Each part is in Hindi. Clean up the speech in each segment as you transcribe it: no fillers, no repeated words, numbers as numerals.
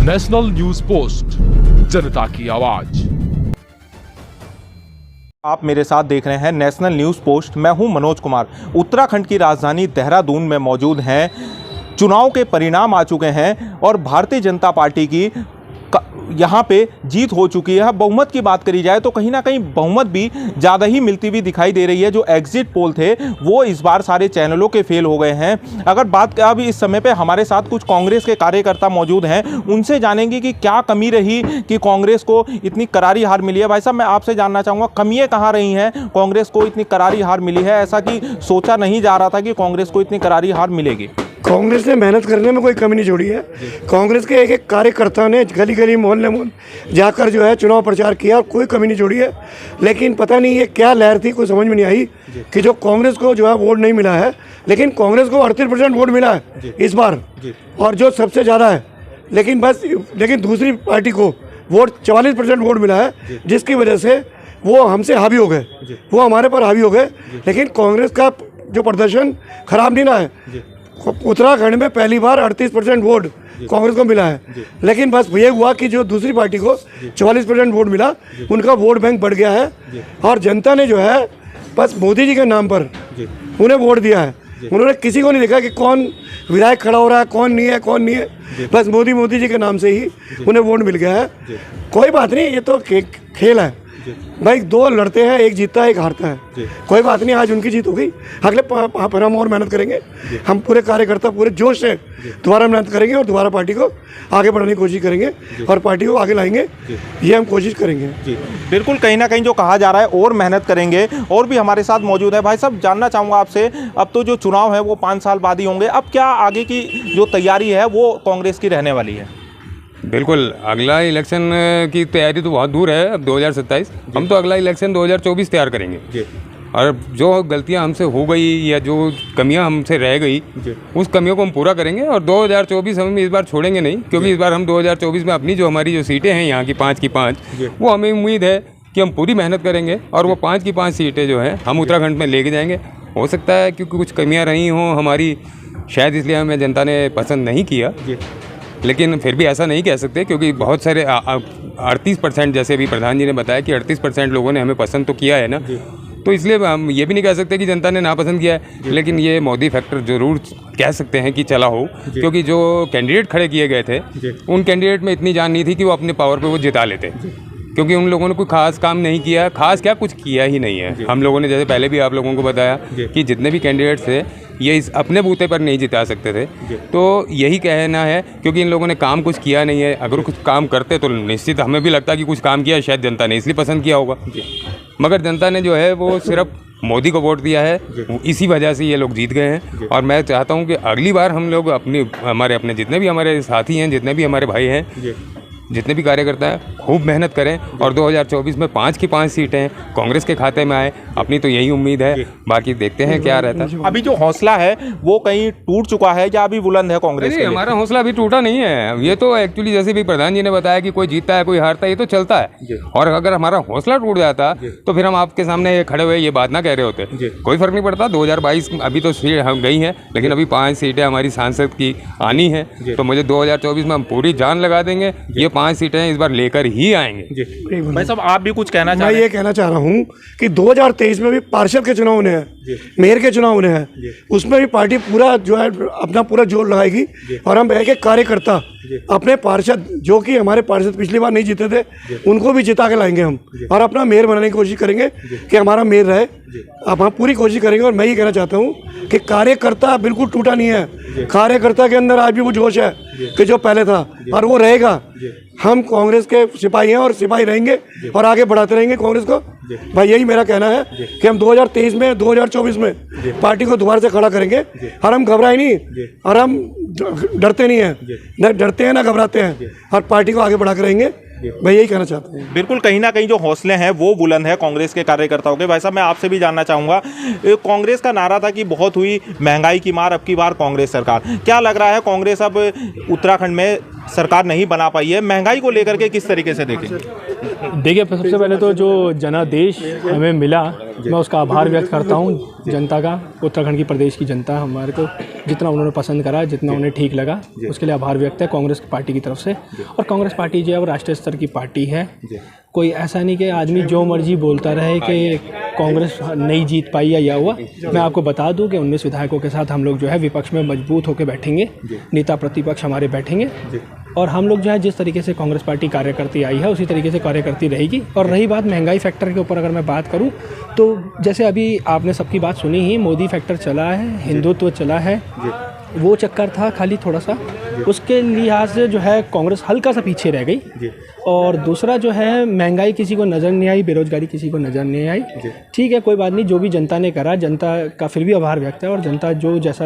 नेशनल न्यूज पोस्ट, जनता की आवाज। आप मेरे साथ देख रहे हैं नेशनल न्यूज़ पोस्ट। मैं हूं मनोज कुमार। उत्तराखंड की राजधानी देहरादून में मौजूद हैं। चुनाव के परिणाम आ चुके हैं और भारतीय जनता पार्टी की यहाँ पे जीत हो चुकी है। बहुमत की बात करी जाए तो कहीं ना कहीं बहुमत भी ज़्यादा ही मिलती हुई दिखाई दे रही है। जो एग्जिट पोल थे वो इस बार सारे चैनलों के फेल हो गए हैं। अगर बात अभी इस समय पे हमारे साथ कुछ कांग्रेस के कार्यकर्ता मौजूद हैं, उनसे जानेंगे कि क्या कमी रही कि कांग्रेस को इतनी करारी हार मिली है। भाई साहब, मैं आपसे जानना चाहूँगा, कमियाँ कहाँ रही हैं कांग्रेस को इतनी करारी हार मिली है? ऐसा कि सोचा नहीं जा रहा था कि कांग्रेस को इतनी करारी हार मिलेगी। कांग्रेस ने मेहनत करने में कोई कमी नहीं छोड़ी है। कांग्रेस के एक एक कार्यकर्ता ने गली गली मोहल्ले मोहल्ले जाकर जो है चुनाव प्रचार किया और कोई कमी नहीं छोड़ी है। लेकिन पता नहीं ये क्या लहर थी, कोई समझ में नहीं आई कि जो कांग्रेस को जो है वोट नहीं मिला है, लेकिन कांग्रेस को 38% वोट मिला है इस बार, और जो सबसे ज़्यादा है। लेकिन दूसरी पार्टी को वोट 44% वोट मिला है, जिसकी वजह से वो हमसे हावी हो गए, वो हमारे पर हावी हो गए। लेकिन कांग्रेस का जो प्रदर्शन खराब नहीं ना है। उत्तराखंड में पहली बार 38% वोट कांग्रेस को मिला है। लेकिन बस ये हुआ कि जो दूसरी पार्टी को 44% वोट मिला, उनका वोट बैंक बढ़ गया है और जनता ने जो है बस मोदी जी के नाम पर उन्हें वोट दिया है। उन्होंने किसी को नहीं देखा कि कौन विधायक खड़ा हो रहा है, कौन नहीं है। बस मोदी जी के नाम से ही उन्हें वोट मिल गया है। कोई बात नहीं, ये तो खेल है भाई। दो लड़ते हैं, एक जीतता है एक हारता है। कोई बात नहीं, आज उनकी जीत हो गई। अगले पर हम और मेहनत करेंगे। हम पूरे कार्यकर्ता पूरे जोश से दोबारा मेहनत करेंगे और दोबारा पार्टी को आगे बढ़ाने की कोशिश करेंगे और पार्टी को आगे लाएंगे, ये हम कोशिश करेंगे। जी बिल्कुल, कहीं ना कहीं जो कहा जा रहा है और मेहनत करेंगे। और भी हमारे साथ मौजूद है। भाई साहब, जानना चाहूँगा आपसे, अब तो जो चुनाव है वो 5 साल बाद ही होंगे, अब क्या आगे की जो तैयारी है वो कांग्रेस की रहने वाली है? बिल्कुल, अगला इलेक्शन की तैयारी तो बहुत दूर है। अब 2027, हम तो अगला इलेक्शन 2024 तैयार करेंगे। और जो गलतियां हमसे हो गई या जो कमियां हमसे रह गई, उस कमियों को हम पूरा करेंगे। और 2024 हम इस बार छोड़ेंगे नहीं, क्योंकि इस बार हम 2024 में अपनी जो हमारी जो सीटें हैं यहाँ की 5 की 5, वो हमें उम्मीद है कि हम पूरी मेहनत करेंगे और वो 5 की 5 सीटें जो हैं हम उत्तराखंड में लेके जाएंगे। हो सकता है क्योंकि कुछ कमियाँ रही हों हमारी, शायद इसलिए हमें जनता ने पसंद नहीं किया। लेकिन फिर भी ऐसा नहीं कह सकते, क्योंकि बहुत सारे 38%, जैसे अभी प्रधान जी ने बताया कि 38% लोगों ने हमें पसंद तो किया है ना, तो इसलिए हम ये भी नहीं कह सकते कि जनता ने नापसंद किया है। लेकिन ये मोदी फैक्टर ज़रूर कह सकते हैं कि चला हो, क्योंकि जो कैंडिडेट खड़े किए गए थे, उन कैंडिडेट में इतनी जान नहीं थी कि वो अपने पावर पे वो जिता लेते, क्योंकि उन लोगों ने कोई खास काम नहीं किया। खास क्या, कुछ किया ही नहीं है। हम लोगों ने जैसे पहले भी आप लोगों को बताया कि जितने भी कैंडिडेट्स थे ये इस अपने बूते पर नहीं जिता सकते थे। तो यही कहना है, क्योंकि इन लोगों ने काम कुछ किया नहीं है। अगर कुछ काम करते तो निश्चित हमें भी लगता कि कुछ काम किया, शायद जनता ने इसलिए पसंद किया होगा। मगर जनता ने जो है वो सिर्फ मोदी को वोट दिया है, इसी वजह से ये लोग जीत गए हैं। और मैं चाहता हूँ कि अगली बार हम लोग अपने जितने भी हमारे साथी हैं, जितने भी हमारे भाई हैं, जितने भी कार्यकर्ता हैं, खूब मेहनत करें और 2024 में 5 की 5 सीटें कांग्रेस के खाते में आए। अपनी तो यही उम्मीद है, बाकी देखते हैं क्या रहता है। अभी जो हौसला है वो कहीं टूट चुका है या अभी बुलंद है कांग्रेस के लिए? हमारा हौसला अभी टूटा नहीं है। ये तो एक्चुअली जैसे भी प्रधान जी ने बताया कि कोई जीतता है कोई हारता है, ये तो चलता है। और अगर हमारा हौसला टूट जाता तो फिर हम आपके सामने खड़े हुए ये बात ना कह रहे होते। कोई फर्क नहीं पड़ता। 2022 अभी तो सीट हम गई हैं, लेकिन अभी 5 सीटें हमारी सांसद की आनी है, तो मुझे 2024 में हम पूरी जान लगा देंगे। ये 5 सीटें इस बार लेकर ही आएंगे। भाई साहब, आप भी कुछ कहना चाह रहे हैं? मैं ये कहना चाह रहा हूँ कि 2023 में भी पार्षद के चुनाव होने हैं, मेयर के चुनाव होने हैं। उसमें भी पार्टी पूरा जो है अपना पूरा जोर लगाएगी और हम एक एक कार्यकर्ता अपने पार्षद, जो कि हमारे पार्षद पिछली बार नहीं जीते थे, उनको भी जिता के लाएंगे हम और अपना मेयर बनाने की कोशिश करेंगे कि हमारा मेयर रहे। अब हम पूरी कोशिश करेंगे। और मैं ये कहना चाहता हूँ कि कार्यकर्ता बिल्कुल टूटा नहीं है। कार्यकर्ता के अंदर आज भी वो जोश है कि जो पहले था, और वो रहेगा। हम कांग्रेस के सिपाही हैं और सिपाही रहेंगे और आगे बढ़ाते रहेंगे कांग्रेस को। भाई यही मेरा कहना है कि हम 2023 में 2024 में पार्टी को दोबारा से खड़ा करेंगे और हम घबराए नहीं और हम डरते नहीं हैं, न डरते हैं ना घबराते हैं, और पार्टी को आगे बढ़ा कर रहेंगे। मैं यही कहना चाहता हूँ। बिल्कुल, कहीं ना कहीं जो हौसले हैं वो बुलंद है कांग्रेस के कार्यकर्ताओं के। भाई साहब, मैं आपसे भी जानना चाहूँगा, कांग्रेस का नारा था कि बहुत हुई महंगाई की मार, अब की बार कांग्रेस सरकार। क्या लग रहा है कांग्रेस अब उत्तराखंड में सरकार नहीं बना पाई है। महंगाई को लेकर के किस तरीके से देखें? देखिए, सबसे पहले तो जो जनादेश हमें मिला, मैं उसका आभार व्यक्त करता हूँ जनता का। उत्तराखंड की प्रदेश की जनता हमारे को जितना उन्होंने पसंद करा, जितना उन्हें ठीक लगा, उसके लिए आभार व्यक्त है कांग्रेस पार्टी की तरफ से। और कांग्रेस पार्टी जो है वो राष्ट्रीय स्तर की पार्टी है। कोई ऐसा नहीं कि आदमी जो मर्जी बोलता रहे कि कांग्रेस नहीं जीत पाई या हुआ। मैं आपको बता दूं कि 19 विधायकों के साथ हम लोग जो है विपक्ष में मजबूत होकर बैठेंगे, नेता प्रतिपक्ष हमारे बैठेंगे, और हम लोग जो है जिस तरीके से कांग्रेस पार्टी कार्य करती आई है उसी तरीके से कार्य करती रहेगी। और रही बात महंगाई फैक्टर के ऊपर, अगर मैं बात करूं तो जैसे अभी आपने सबकी बात सुनी ही, मोदी फैक्टर चला है, हिंदुत्व चला है, वो चक्कर था खाली थोड़ा सा, उसके लिहाज से जो है कांग्रेस हल्का सा पीछे रह गई। और दूसरा जो है महंगाई किसी को नज़र नहीं आई, बेरोजगारी किसी को नज़र नहीं आई। ठीक है, कोई बात नहीं, जो भी जनता ने करा, जनता का फिर भी आभार व्यक्त है। और जनता जो जैसा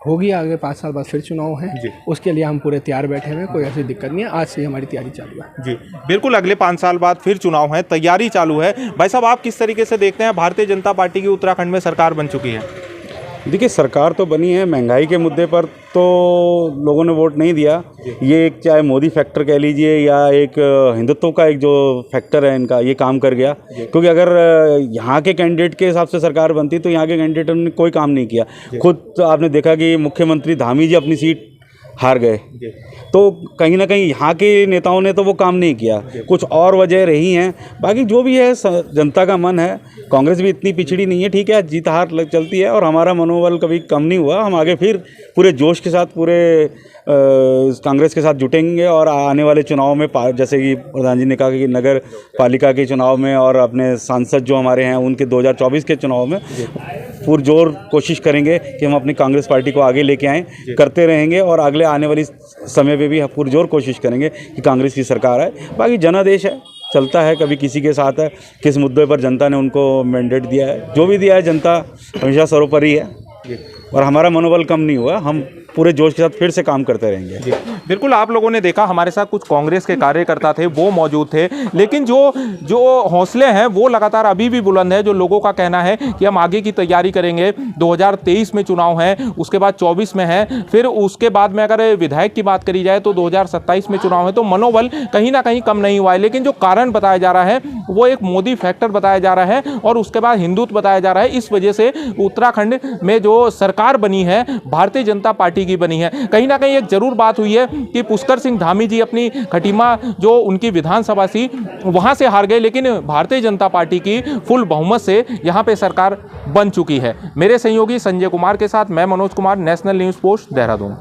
होगी, आगे 5 साल बाद फिर चुनाव है, उसके लिए हम पूरे तैयार बैठे हुए हैं, कोई ऐसी दिक्कत नहीं है। आज से हमारी तैयारी चालू है। जी बिल्कुल, अगले 5 साल बाद फिर चुनाव है, तैयारी चालू है। भाई साहब, आप किस तरीके से देखते हैं? भारतीय जनता पार्टी की उत्तराखंड में सरकार बन चुकी है। देखिए, सरकार तो बनी है, महंगाई के मुद्दे पर तो लोगों ने वोट नहीं दिया। ये एक चाहे मोदी फैक्टर कह लीजिए या एक हिंदुत्व का एक जो फैक्टर है इनका, ये काम कर गया। क्योंकि अगर यहाँ के कैंडिडेट के हिसाब से सरकार बनती तो यहाँ के कैंडिडेट ने कोई काम नहीं किया। खुद तो आपने देखा कि मुख्यमंत्री धामी जी अपनी सीट हार गए, तो कहीं ना कहीं यहाँ के नेताओं ने तो वो काम नहीं किया। कुछ और वजह रही हैं, बाकी जो भी है जनता का मन है। कांग्रेस भी इतनी पिछड़ी नहीं है, ठीक है, जीत हार चलती है, और हमारा मनोबल कभी कम नहीं हुआ। हम आगे फिर पूरे जोश के साथ पूरे कांग्रेस के साथ जुटेंगे। और आने वाले चुनाव में जैसे कि प्रधान जी ने कहा कि नगर पालिका के चुनाव में और अपने सांसद जो हमारे हैं उनके 2024 के चुनाव में पुरजोर कोशिश करेंगे कि हम अपनी कांग्रेस पार्टी को आगे लेके आएँ, करते रहेंगे। और अगले आने वाली समय पे भी पुरजोर कोशिश करेंगे कि कांग्रेस की सरकार आए। बाकी जनादेश है, चलता है, कभी किसी के साथ है, किस मुद्दे पर जनता ने उनको मैंडेट दिया है, जो भी दिया है जनता हमेशा सर्वोपरि है। और हमारा मनोबल कम नहीं हुआ, हम पूरे जोश के साथ फिर से काम करते रहेंगे। बिल्कुल, आप लोगों ने देखा हमारे साथ कुछ कांग्रेस के कार्यकर्ता थे, वो मौजूद थे, लेकिन जो हौसले हैं वो लगातार अभी भी बुलंद है। जो लोगों का कहना है कि हम आगे की तैयारी करेंगे, 2023 में चुनाव है, उसके बाद 24 में है, फिर उसके बाद में अगर विधायक की बात करी जाए तो 2027 में चुनाव है, तो मनोबल कहीं ना कहीं कम नहीं हुआ है। लेकिन जो कारण बताया जा रहा है वो एक मोदी फैक्टर बताया जा रहा है, और उसके बाद हिंदुत्व बताया जा रहा है। इस वजह से उत्तराखंड में जो सरकार बनी है भारतीय जनता पार्टी की बनी है। कहीं ना कहीं एक जरूर बात हुई है कि पुष्कर सिंह धामी जी अपनी खटीमा जो उनकी विधानसभा थी वहां से हार गए, लेकिन भारतीय जनता पार्टी की फुल बहुमत से यहां पे सरकार बन चुकी है। मेरे सहयोगी संजय कुमार के साथ मैं Manoj Kumar, national news post, Dehradun.